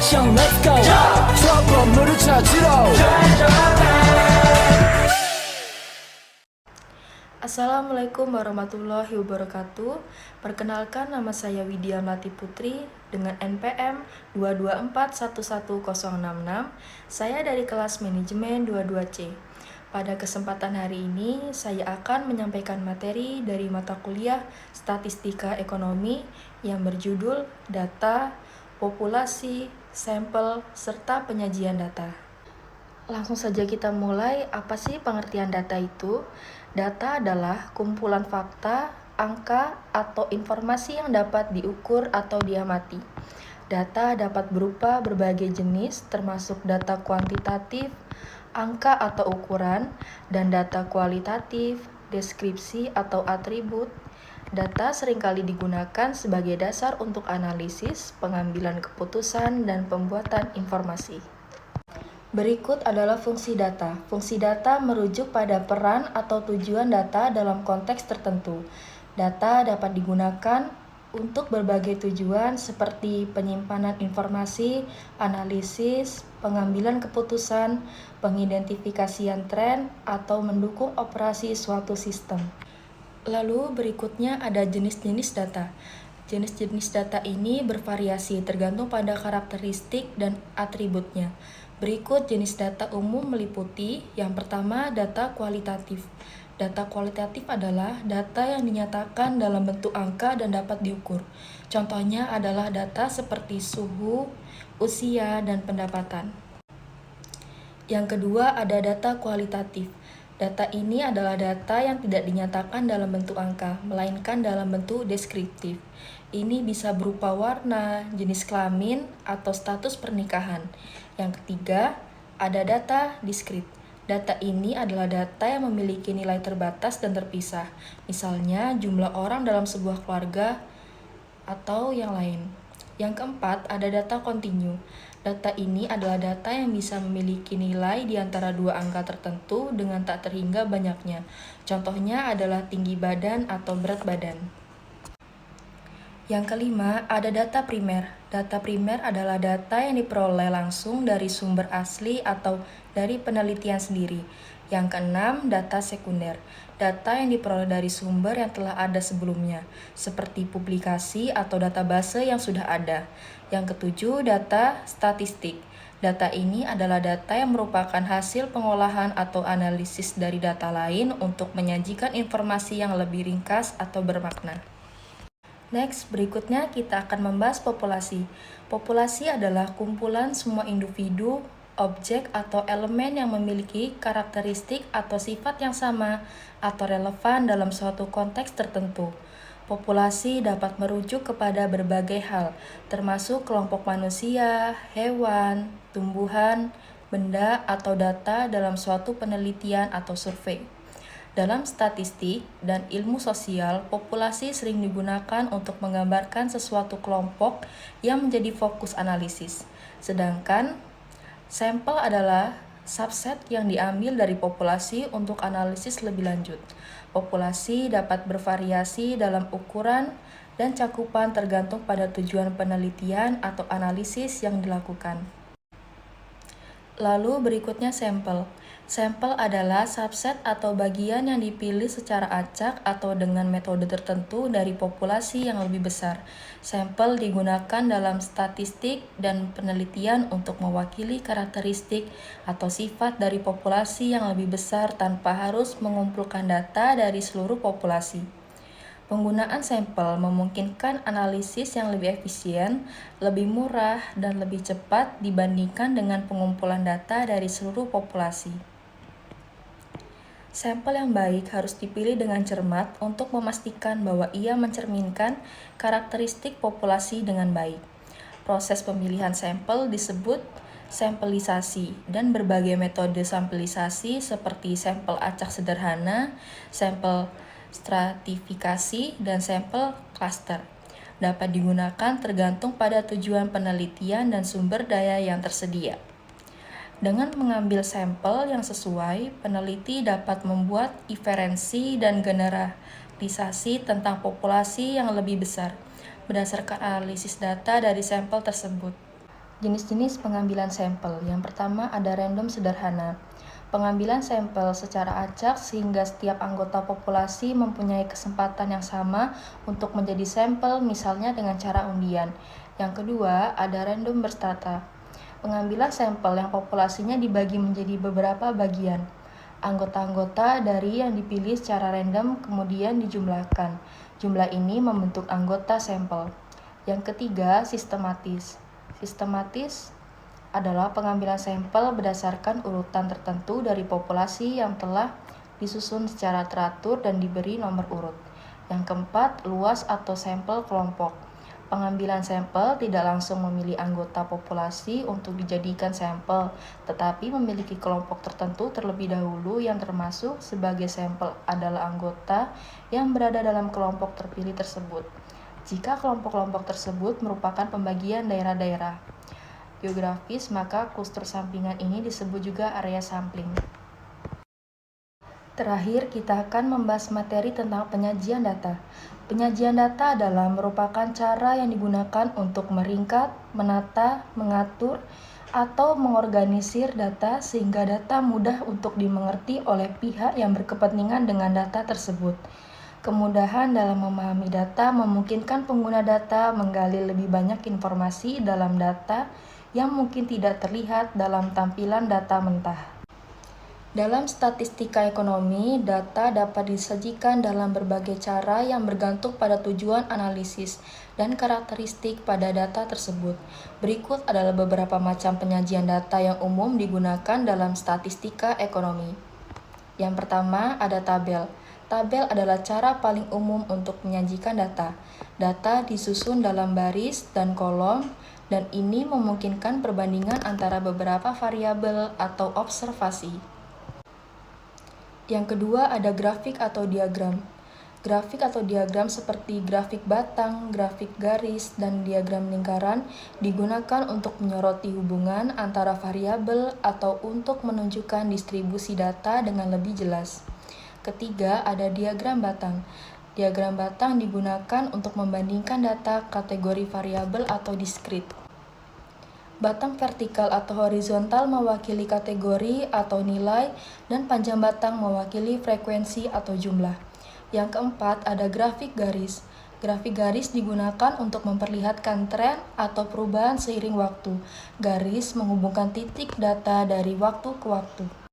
action, let's go. 저 건물을 찾으러. Assalamualaikum warahmatullahi wabarakatuh. Perkenalkan, nama saya Widya Melati Putri dengan NPM 224110066. Saya dari kelas manajemen 22C. Pada kesempatan hari ini, saya akan menyampaikan materi dari mata kuliah Statistika Ekonomi yang berjudul Data, Populasi, Sampel, serta Penyajian Data. Langsung saja kita mulai. Apa sih pengertian data itu? Data adalah kumpulan fakta, angka, atau informasi yang dapat diukur atau diamati. Data dapat berupa berbagai jenis, termasuk data kuantitatif, angka atau ukuran, dan data kualitatif, deskripsi atau atribut. Data seringkali digunakan sebagai dasar untuk analisis, pengambilan keputusan, dan pembuatan informasi. Berikut adalah fungsi data. Fungsi data merujuk pada peran atau tujuan data dalam konteks tertentu. Data dapat digunakan untuk berbagai tujuan seperti penyimpanan informasi, analisis, pengambilan keputusan, pengidentifikasian tren, atau mendukung operasi suatu sistem. Lalu berikutnya ada jenis-jenis data. Jenis-jenis data ini bervariasi tergantung pada karakteristik dan atributnya. Berikut jenis data umum meliputi, yang pertama, data kualitatif. Data kualitatif adalah data yang dinyatakan dalam bentuk angka dan dapat diukur. Contohnya adalah data seperti suhu, usia, dan pendapatan. Yang kedua ada data kualitatif. Data ini adalah data yang tidak dinyatakan dalam bentuk angka, melainkan dalam bentuk deskriptif. Ini bisa berupa warna, jenis kelamin, atau status pernikahan. Yang ketiga, ada data diskrit. Data ini adalah data yang memiliki nilai terbatas dan terpisah, misalnya jumlah orang dalam sebuah keluarga atau yang lain. Yang keempat, ada data kontinu. Data ini adalah data yang bisa memiliki nilai di antara dua angka tertentu dengan tak terhingga banyaknya. Contohnya adalah tinggi badan atau berat badan. Yang kelima, ada data primer. Data primer adalah data yang diperoleh langsung dari sumber asli atau dari penelitian sendiri. Yang keenam, data sekunder. Data yang diperoleh dari sumber yang telah ada sebelumnya, seperti publikasi atau database yang sudah ada. Yang ketujuh, data statistik. Data ini adalah data yang merupakan hasil pengolahan atau analisis dari data lain untuk menyajikan informasi yang lebih ringkas atau bermakna. Next, berikutnya kita akan membahas populasi. Populasi adalah kumpulan semua individu, objek, atau elemen yang memiliki karakteristik atau sifat yang sama atau relevan dalam suatu konteks tertentu. Populasi dapat merujuk kepada berbagai hal, termasuk kelompok manusia, hewan, tumbuhan, benda, atau data dalam suatu penelitian atau survei. Dalam statistik dan ilmu sosial, populasi sering digunakan untuk menggambarkan sesuatu kelompok yang menjadi fokus analisis. Sedangkan sampel adalah subset yang diambil dari populasi untuk analisis lebih lanjut. Populasi dapat bervariasi dalam ukuran dan cakupan tergantung pada tujuan penelitian atau analisis yang dilakukan. Lalu berikutnya sampel. Sampel adalah subset atau bagian yang dipilih secara acak atau dengan metode tertentu dari populasi yang lebih besar. Sampel digunakan dalam statistik dan penelitian untuk mewakili karakteristik atau sifat dari populasi yang lebih besar tanpa harus mengumpulkan data dari seluruh populasi. Penggunaan sampel memungkinkan analisis yang lebih efisien, lebih murah, dan lebih cepat dibandingkan dengan pengumpulan data dari seluruh populasi. Sampel yang baik harus dipilih dengan cermat untuk memastikan bahwa ia mencerminkan karakteristik populasi dengan baik. Proses pemilihan sampel disebut sampelisasi, dan berbagai metode sampelisasi seperti sampel acak sederhana, sampel stratifikasi, dan sampel cluster dapat digunakan tergantung pada tujuan penelitian dan sumber daya yang tersedia. Dengan mengambil sampel yang sesuai, peneliti dapat membuat inferensi dan generalisasi tentang populasi yang lebih besar berdasarkan analisis data dari sampel tersebut. Jenis-jenis pengambilan sampel. Yang pertama ada random sederhana. Pengambilan sampel secara acak sehingga setiap anggota populasi mempunyai kesempatan yang sama untuk menjadi sampel, misalnya dengan cara undian. Yang kedua ada random berstrata. Pengambilan sampel yang populasinya dibagi menjadi beberapa bagian. Anggota-anggota dari yang dipilih secara random kemudian dijumlahkan. Jumlah ini membentuk anggota sampel. Yang ketiga, sistematis. Sistematis adalah pengambilan sampel berdasarkan urutan tertentu dari populasi yang telah disusun secara teratur dan diberi nomor urut. Yang keempat, luas atau sampel kelompok. Pengambilan sampel tidak langsung memilih anggota populasi untuk dijadikan sampel, tetapi memiliki kelompok tertentu terlebih dahulu yang termasuk sebagai sampel adalah anggota yang berada dalam kelompok terpilih tersebut. Jika kelompok-kelompok tersebut merupakan pembagian daerah-daerah geografis, maka kluster sampingan ini disebut juga area sampling. Terakhir, kita akan membahas materi tentang penyajian data. Penyajian data adalah merupakan cara yang digunakan untuk meringkat, menata, mengatur, atau mengorganisir data sehingga data mudah untuk dimengerti oleh pihak yang berkepentingan dengan data tersebut. Kemudahan dalam memahami data memungkinkan pengguna data menggali lebih banyak informasi dalam data yang mungkin tidak terlihat dalam tampilan data mentah. Dalam statistika ekonomi, data dapat disajikan dalam berbagai cara yang bergantung pada tujuan analisis dan karakteristik pada data tersebut. Berikut adalah beberapa macam penyajian data yang umum digunakan dalam statistika ekonomi. Yang pertama, ada tabel. Tabel adalah cara paling umum untuk menyajikan data. Data disusun dalam baris dan kolom, dan ini memungkinkan perbandingan antara beberapa variabel atau observasi. Yang kedua ada grafik atau diagram. Grafik atau diagram seperti grafik batang, grafik garis, dan diagram lingkaran digunakan untuk menyoroti hubungan antara variabel atau untuk menunjukkan distribusi data dengan lebih jelas. Ketiga ada diagram batang. Diagram batang digunakan untuk membandingkan data kategori variabel atau diskrit. Batang vertikal atau horizontal mewakili kategori atau nilai, dan panjang batang mewakili frekuensi atau jumlah. Yang keempat, ada grafik garis. Grafik garis digunakan untuk memperlihatkan tren atau perubahan seiring waktu. Garis menghubungkan titik data dari waktu ke waktu.